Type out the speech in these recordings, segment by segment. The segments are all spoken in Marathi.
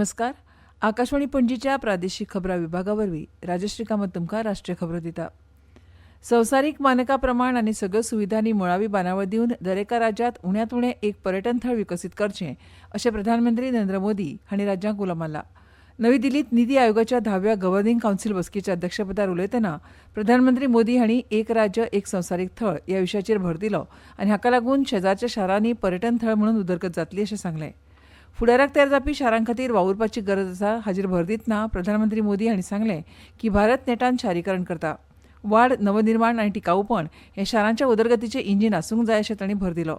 नमस्कार. आकाशवाणी पणजीच्या प्रादेशीक खबरां विभागावरवीं राजश्री कामत तुमकां राष्ट्रीय खबरो दिता. संवसारीक मानका प्रमाण आनी सगळ्यो सुविधांनी मुळावी बांदावळ दिवन दरेका राज्यांत उण्यांत उणें एक पर्यटन थळ विकसीत करचें अशें प्रधानमंत्री नरेंद्र मोदी हांणी राज्यांक उलो मारला. नवी दिल्लींत निती आयोगाच्या 10व्या गव्हर्निंग कावन्सिल बसकेच्या अध्यक्षपदार उलयतना प्रधानमंत्री मोदी हांणी एक राज्य एक संवसारीक थळ ह्या विशयाचेर भर दिलो आनी हाका लागून शेजारच्या शारांनी पर्यटन थळ म्हणून उदरगत जातली अशें सांगलें. फुडाराक तयार जावपी शारां खातीर वावुरपाची गरज आसा हाचेर भर दितना प्रधानमंत्री मोदी हांणी सांगलें की भारत नेटान शारीकरण करता. वाड, नवनिर्माण आनी टिकाऊपण हे शारांच्या उदरगतीचें इंजीन आसूंक जाय अशें तांणी भर दिलो.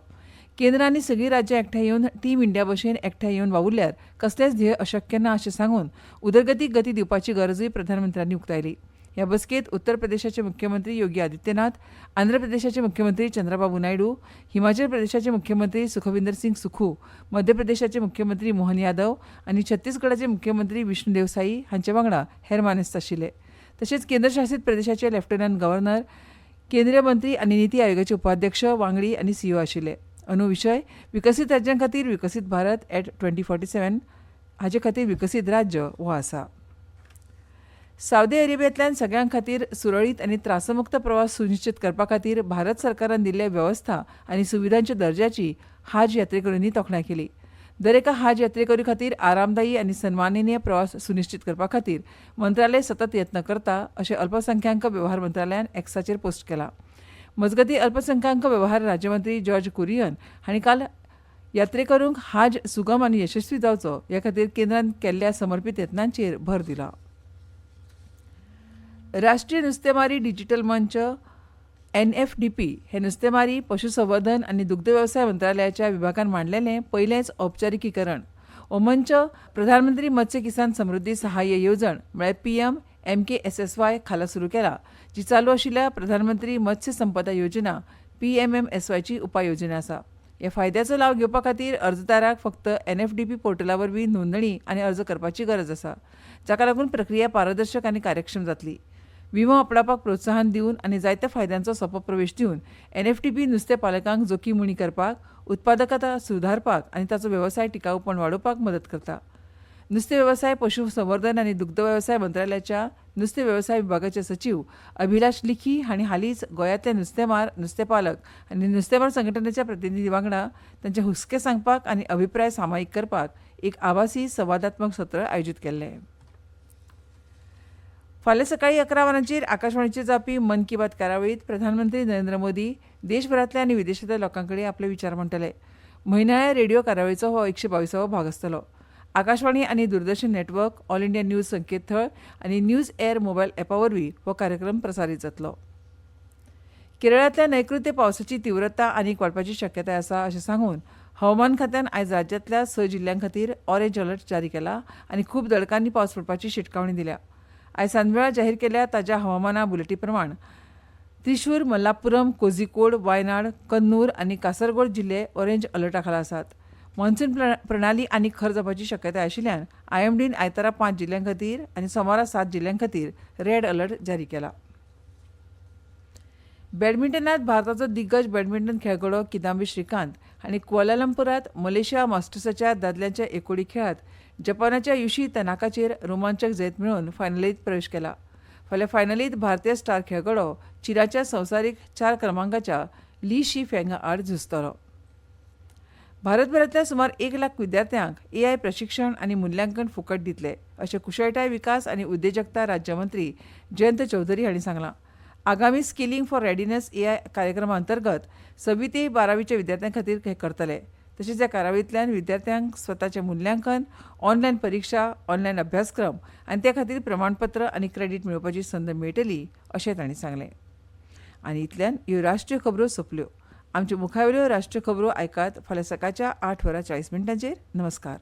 केंद्र आनी सगळीं राज्यां एकठांय येवन टीम इंडिया भशेन एकठांय येवन वावुरल्यार कसलेंच ध्येय अशक्य ना अशें सांगून उदरगतीक गती दिवपाची गरजूय प्रधानमंत्र्यांनी उक्तायली. ह्या बसकेंत उत्तर प्रदेशाचे मुख्यमंत्री योगी आदित्यनाथ, आंध्र प्रदेशाचे मुख्यमंत्री चंद्रबाबू नायडू, हिमाचल प्रदेशाचे मुख्यमंत्री सुखविंदर सिंग सुखू, मध्य प्रदेशाचे मुख्यमंत्री मोहन यादव आनी छत्तीसगडाचे मुख्यमंत्री विष्णुदेव साई हांचे वांगडा हेर मानेस्त आशिल्ले. तशेंच केंद्रशासीत प्रदेशाचे लेफ्टनंट गव्हर्नर, केंद्रीय मंत्री आनी निती आयोगाचे उपाध्यक्ष, वांगडी आनी सीईओ आशिल्ले. अंदू विशय विकसीत राज्यां खातीर विकसीत भारत एट 2047 हाचे खातीर विकसीत राज्य हो आसा. सावदी अरेबियांतल्यान सगळ्यां खातीर सुरळीत आनी त्रासमुक्त प्रवास सुनिश्चित करपा खातीर भारत सरकारान दिल्ल्या वेवस्था आनी सुविधांच्या दर्ज्याची हाज यात्रेकरूंनी तोखणाय केली. दरेका हाज यात्रेकरू खातीर आरामदायी आनी सन्माननीय प्रवास सुनिश्चित करपा खातीर मंत्रालय सतत यत्न करता अशें अल्पसंख्याक वेव्हार मंत्रालयान एक्साचेर पोस्ट केलां. मजगतीं अल्पसंख्याक वेव्हार राज्यमंत्री जॉर्ज कुरियन हांणी काल यात्रेकरूंक हाज सुगम आनी यशस्वी जावचो ह्या खातीर केंद्रान केल्ल्या समर्पीत यत्नांचेर भर दिला. राष्ट्रीय नुस्तेमारी डिजिटल मंच NFDP हे नुस्तेमारी, पशुसंवर्धन आनी दुग्ध वेवसाय मंत्रालयाच्या विभागान मांडलेलें पयलेंच औपचारीकीकरण. हो मंच प्रधानमंत्री मत्स्य किसान समृद्धी सहाय्य येवजण म्हळ्यार PMMKSSY खाला सुरू केला, जी चालू आशिल्ल्या प्रधानमंत्री मत्स्य संपदा योजना PMMSY ची उपाययोजना आसा. ह्या फायद्याचो लाव घेवपा खातीर अर्जदाराक फक्त NFDP पोर्टला वरवीं नोंदणी आनी अर्ज करपाची गरज आसा, जाका लागून प्रक्रिया पारदर्शक आनी कार्यक्षम जातली. विमो आपणावपाक प्रोत्साहन दिवन आनी जायत्या फायद्यांचो सोंपो प्रवेश दिवन NFDP नुस्तें पालकांक जोखीम उणी करपाक, उत्पादकता सुधारपाक आनी ताचो वेवसाय टिकाऊपण वाडोवपाक मदत करता. नुस्तें वेवसाय, पशुसंवर्धन आनी दुग्ध वेवसाय मंत्रालयाच्या नुस्तें वेवसाय विभागाचे सचीव अभिलाष लिखी हांणी हालींच गोंयांतले नुस्तेमार, नुस्तेंपालक आनी नुस्तेमार संघटनेच्या प्रतिनिधी वांगडा तांचे हुस्के सांगपाक आनी अभिप्राय सामायीक करपाक एक आभासी संवादात्मक सत्र आयोजीत केल्लें. फाल्यां सकाळीं 11 वरांचेर आकाशवाणीचेर जावपी मन की बात कार्यावळींत प्रधानमंत्री नरेंद्र मोदी देशभरांतल्या आनी विदेशांतल्या लोकां कडेन आपले विचार मांडटले. म्हयनाळ्या रेडिओ कार्यावळीचो हो 122वो भाग आसतलो. आकाशवाणी आनी दूरदर्शन नेटवर्क, ऑल इंडिया न्यूज संकेतथळ आनी न्यूज एअर मोबायल ॲपा वरवीं हो कार्यक्रम प्रसारीत जातलो. केरळांतल्या नैऋत्य पावसाची तीव्रता आनीक वाडपाची शक्यताय आसा अशें सांगून हवामान खात्यान आयज राज्यांतल्या 6 जिल्ह्यां खातीर ऑरेंज अलर्ट जारी केला आनी खूब दडकांनी पावस पडपाची शिटकावणी दिल्या. आयज सांजवेळा जाहीर केल्ल्या ताज्या हवामान बुलेटी प्रमाण त्रिशूर, मल्लापुरम, कोझिकोड, वायनाड, कन्नूर आनी कासरगोड जिल्हे ऑरेंज अलर्टा खाला आसात. मॉन्सून प्रणाली आनीक खर जावपाची शक्यताय आशिल्ल्यान IMDन आयतारा 5 जिल्ह्यां खातीर आनी सोमारा 7 जिल्ह्यां खातीर रेड अलर्ट जारी केला. बॅडमिंटनांत भारताचो दिग्गज बॅडमिंटन खेळगडो किदांबी श्रीकांत हांणी कुआलालंपुरांत मलेशिया मास्टर्साच्या दादल्यांच्या एकोडी खेळांत जपानाच्या युशी तनाकाचेर रोमांचक जैत मेळोवन फायनलींत प्रवेश केला. फाल्यां फायनलींत भारतीय स्टार खेळगडो चीनाच्या संवसारीक 4 क्रमांकाच्या ली शी फेंगा आड झुजतलो. भारतभरांतल्या सुमार 1 लाख विद्यार्थ्यांक AI प्रशिक्षण आनी मुल्यांकन फुकट दितले अशें कुशळटाय विकास आनी उद्देजकता राज्यमंत्री जयंत चौधरी हांणी सांगलां. आगामी स्किलिंग फॉर रेडिनेस AI कार्यक्रमा अंतर्गत 6वी ते 12वीच्या विद्यार्थ्यां खातीर हे करतले. तशेंच ह्या कार्यावळींतल्यान विद्यार्थ्यांक स्वताचें मुल्यांकन, ऑनलायन परीक्षा, ऑनलायन अभ्यासक्रम आनी त्या खातीर प्रमाणपत्र आनी क्रेडीट मेळोवपाची संद मेळटली अशें तांणी सांगलें. आनी इतल्यान ह्यो राष्ट्रीय खबरो सोंपल्यो. आमच्यो मुखावेल्यो राष्ट्रीय खबरो आयकात फाल्यां सकाळच्या 8:40 नमस्कार.